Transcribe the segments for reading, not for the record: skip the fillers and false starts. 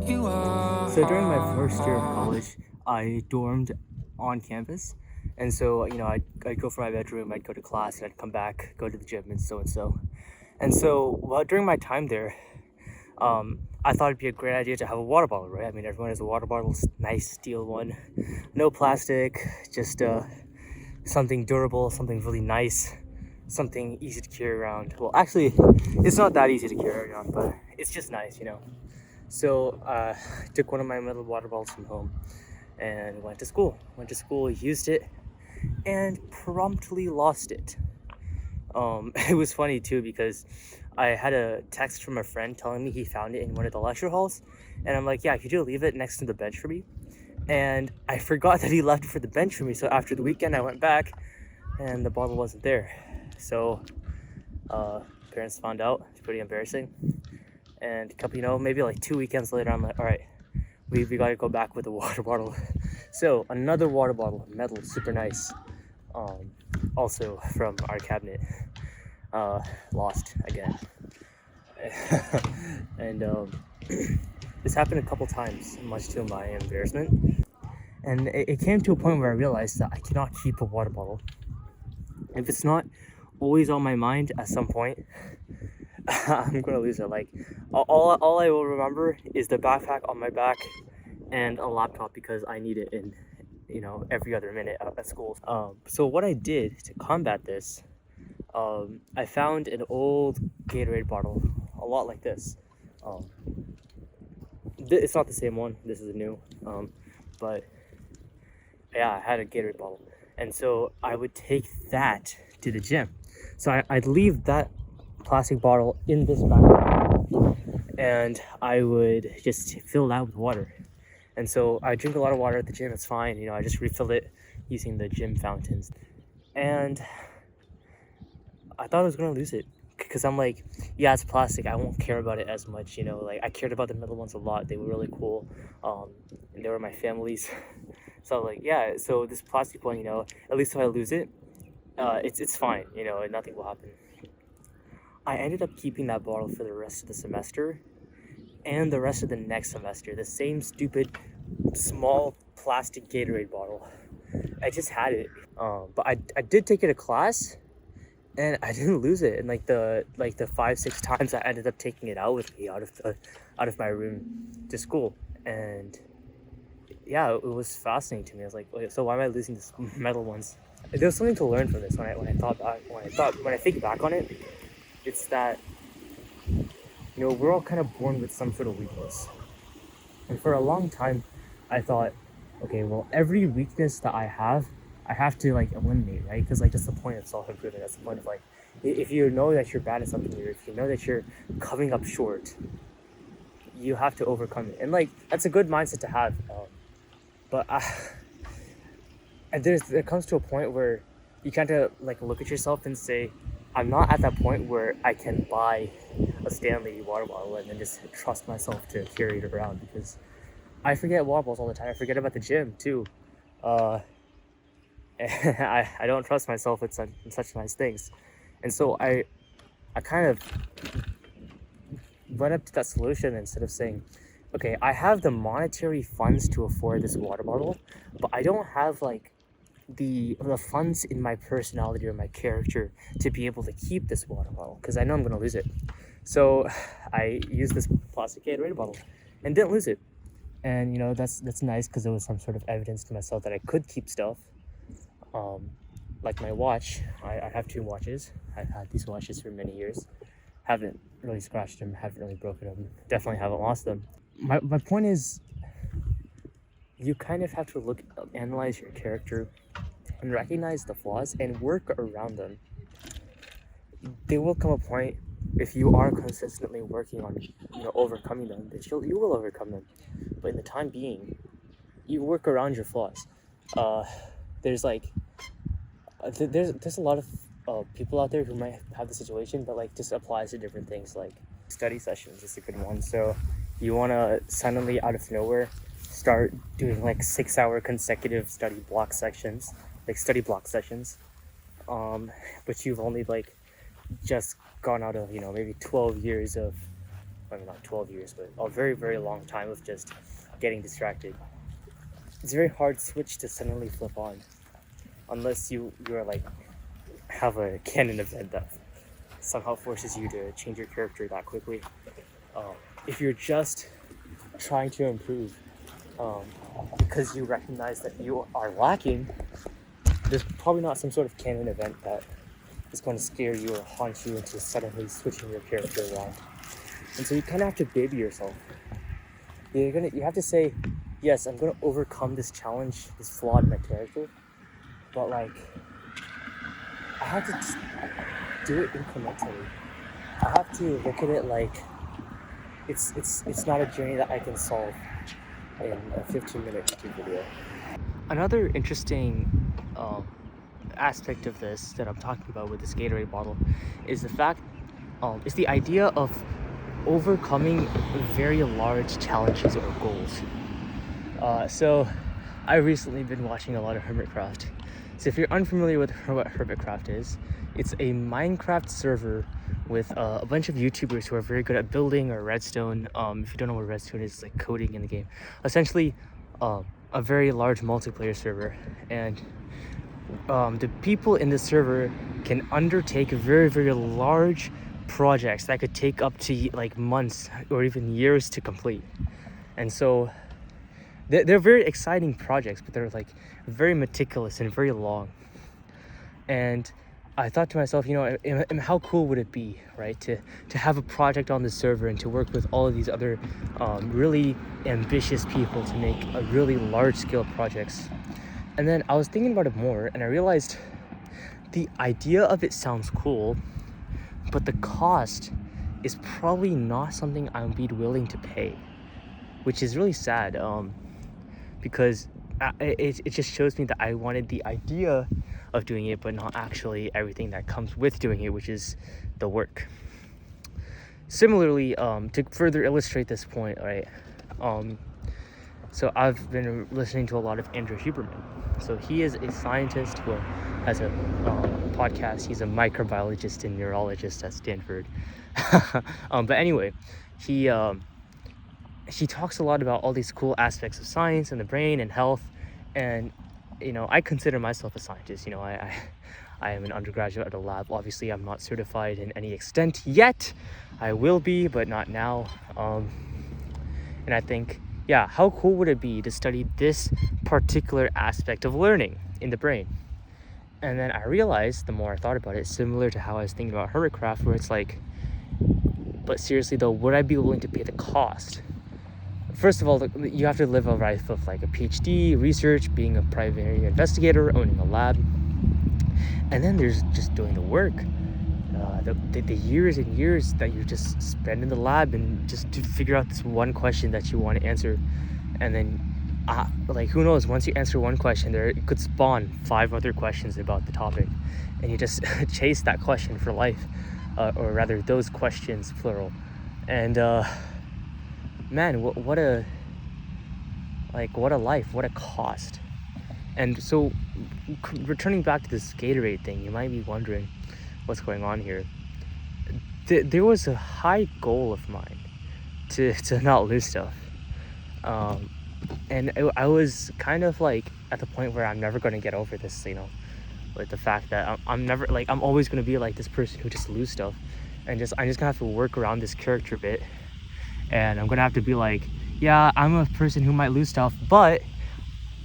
You So during my first year of are. college, I dormed on campus. And so, I'd go from my bedroom, I'd go to class, and I'd come back, go to the gym, and so and so. And so, well, during my time there, I thought it'd be a great idea to have a water bottle, right? I mean, everyone has a water bottle, nice steel one, no plastic, just something durable, something really nice, something easy to carry around. Well, actually, it's not that easy to carry around, but it's just nice. So I took one of my metal water bottles from home and went to school. Used it, and promptly lost it. It was funny too because I had a text from a friend telling me he found it in one of the lecture halls, and I'm like, "Yeah, could you leave it next to the bench for me?" And I forgot that he left it for the bench for me. So after the weekend, I went back, and the bottle wasn't there. So uh, parents found out. It's pretty embarrassing. And a couple, maybe like 2 weekends later, I'm like, all right, we got to go back with the water bottle. So another water bottle, metal, super nice. Um, Also from our cabinet, lost again. And this happened a couple times, much to my embarrassment. And it came to a point where I realized that I cannot keep a water bottle. If it's not always on my mind at some point, I'm gonna lose it. Like all I will remember is the backpack on my back and a laptop because I need it in every other minute at school. So what I did to combat this, I found an old Gatorade bottle, a lot like this. Um, it's not the same one. This is a new, but yeah, I had a Gatorade bottle, and so I would take that to the gym. So I'd leave that plastic bottle in this backpack, and I would just fill that with water. And so I drink a lot of water at the gym. It's fine. I just refill it using the gym fountains. And I thought I was gonna lose it because I'm like, yeah, it's plastic. I won't care about it as much. Like I cared about the middle ones a lot. They were really cool, and they were my families. So like, yeah. So this plastic one, at least if I lose it, it's fine. And nothing will happen. I ended up keeping that bottle for the rest of the semester and the rest of the next semester. The same stupid small plastic Gatorade bottle. I just had it, but I did take it to class, and I didn't lose it. And like the 5-6 times I ended up taking it out with me out of my room to school, and yeah, it was fascinating to me. I was like, wait, so why am I losing this metal ones? There was something to learn from this when I think back on it. It's that we're all kind of born with some sort of weakness, and for a long time, I thought, okay, well, every weakness that I have to like eliminate, right? Because like that's the point of self-improvement. That's the point of like, if you know that you're bad at something, or if you know that you're coming up short, you have to overcome it. And like that's a good mindset to have. But and there comes to a point where you kind of like look at yourself and say, I'm not at that point where I can buy a Stanley water bottle and then just trust myself to carry it around, because I forget water bottles all the time. I forget about the gym too. Uh, I don't trust myself with such nice things. And so I kind of went up to that solution instead of saying, okay, I have the monetary funds to afford this water bottle, but I don't have like the funds in my personality or my character to be able to keep this water bottle because I know I'm gonna lose it. So I used this plastic Gatorade bottle and didn't lose it. And that's nice because it was some sort of evidence to myself that I could keep stuff. Like my watch, I have two watches. I've had these watches for many years. Haven't really scratched them, haven't really broken them, definitely haven't lost them. My point is, you kind of have to analyze your character and recognize the flaws and work around them. There will come a point, if you are consistently working on overcoming them, that you will overcome them. But in the time being, you work around your flaws. There's like there's a lot of people out there who might have the situation, but like just applies to different things. Like study sessions is a good one. So you want to suddenly out of nowhere start doing like 6-hour consecutive study block sessions, but you've only like just gone out of maybe 12 years of maybe not 12 years, but a very, very long time of just getting distracted. It's a very hard switch to suddenly flip on, unless you're like have a canon event that somehow forces you to change your character that quickly. If you're just trying to improve because you recognize that you are lacking, there's probably not some sort of canon event that is going to scare you or haunt you into suddenly switching your character around. And so you kind of have to baby yourself. You have to say, yes, I'm going to overcome this challenge, this flaw in my character, but like I have to just do it incrementally. I have to look at it like it's not a journey that I can solve in a 15-minute YouTube video. Another interesting aspect of this that I'm talking about with this Gatorade bottle is the fact, is the idea of overcoming very large challenges or goals. So I've recently been watching a lot of Hermitcraft. So if you're unfamiliar with what Hermitcraft is, it's a Minecraft server with a bunch of YouTubers who are very good at building or redstone. If you don't know what redstone is, it's like coding in the game. Essentially, a very large multiplayer server, and the people in the server can undertake very, very large projects that could take up to like months or even years to complete. And so they're very exciting projects, but they're like very meticulous and very long. And I thought to myself, how cool would it be, right, to have a project on the server and to work with all of these other really ambitious people to make a really large-scale projects. And then I was thinking about it more, and I realized the idea of it sounds cool, but the cost is probably not something I'd be willing to pay, which is really sad, because it just shows me that I wanted the idea of doing it, but not actually everything that comes with doing it, which is the work. Similarly, to further illustrate this point, right? So I've been listening to a lot of Andrew Huberman. So he is a scientist who has a podcast. He's a microbiologist and neurologist at Stanford. But anyway, he talks a lot about all these cool aspects of science and the brain and health. And I consider myself a scientist. I am an undergraduate at a lab. Obviously, I'm not certified in any extent yet. I will be, but not now. And I think, yeah, how cool would it be to study this particular aspect of learning in the brain? And then I realized, the more I thought about it, similar to how I was thinking about Hermitcraft, where it's like, but seriously though, would I be willing to pay the cost? First of all, you have to live a life of like a PhD, research, being a private investigator, owning a lab. And then there's just doing the work. The years and years that you just spend in the lab and just to figure out this one question that you want to answer. And then, who knows, once you answer one question, it could spawn 5 other questions about the topic. And you just chase that question for life. Or rather, those questions, plural. And, man, what a life, what a cost. And so returning back to this Gatorade thing, you might be wondering what's going on here. There was a high goal of mine to not lose stuff, and I was kind of like at the point where I'm never going to get over this, with the fact that I'm always going to be like this person who just lose stuff, and I'm just gonna have to work around this character a bit. And I'm gonna have to be like, yeah, I'm a person who might lose stuff, but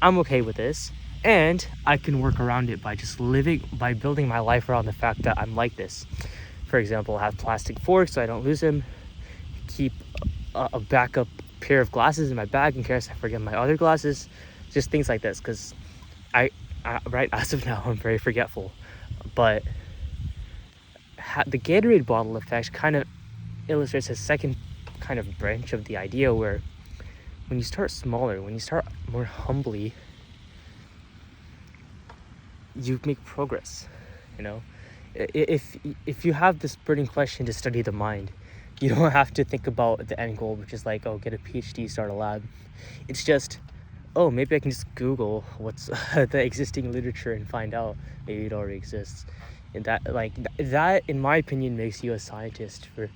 I'm okay with this, and I can work around it by just by building my life around the fact that I'm like this. For example, have plastic forks so I don't lose them, keep a backup pair of glasses in my bag in case I forget my other glasses, just things like this, because right as of now, I'm very forgetful. But the Gatorade bottle effect kind of illustrates a second kind of branch of the idea, where when you start smaller, when you start more humbly, you make progress. If you have this burning question to study the mind, you don't have to think about the end goal, which is like, get a PhD, start a lab. It's just, maybe I can just Google what's the existing literature and find out maybe it already exists. And that in my opinion makes you a scientist. For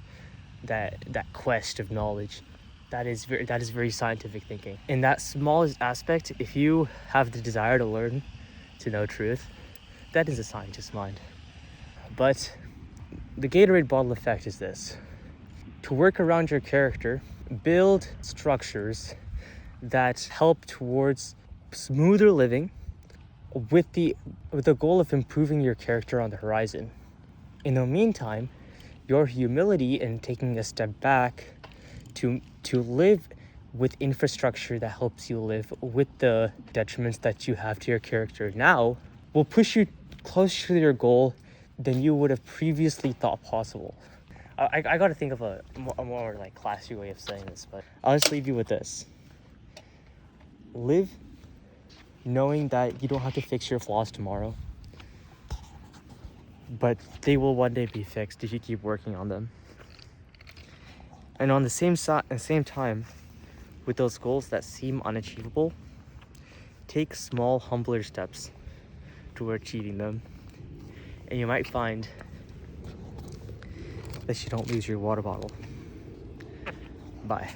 that quest of knowledge. That is very scientific thinking. In that smallest aspect, if you have the desire to learn, to know truth, that is a scientist's mind. But the Gatorade bottle effect is this: to work around your character, build structures that help towards smoother living with the goal of improving your character on the horizon. In the meantime, your humility in taking a step back to live with infrastructure that helps you live with the detriments that you have to your character now will push you closer to your goal than you would have previously thought possible. I got to think of a more like classy way of saying this, but I'll just leave you with this. Live knowing that you don't have to fix your flaws tomorrow, but they will one day be fixed if you keep working on them. And on the same time, with those goals that seem unachievable, take small, humbler steps toward achieving them, and you might find that you don't lose your water bottle. Bye.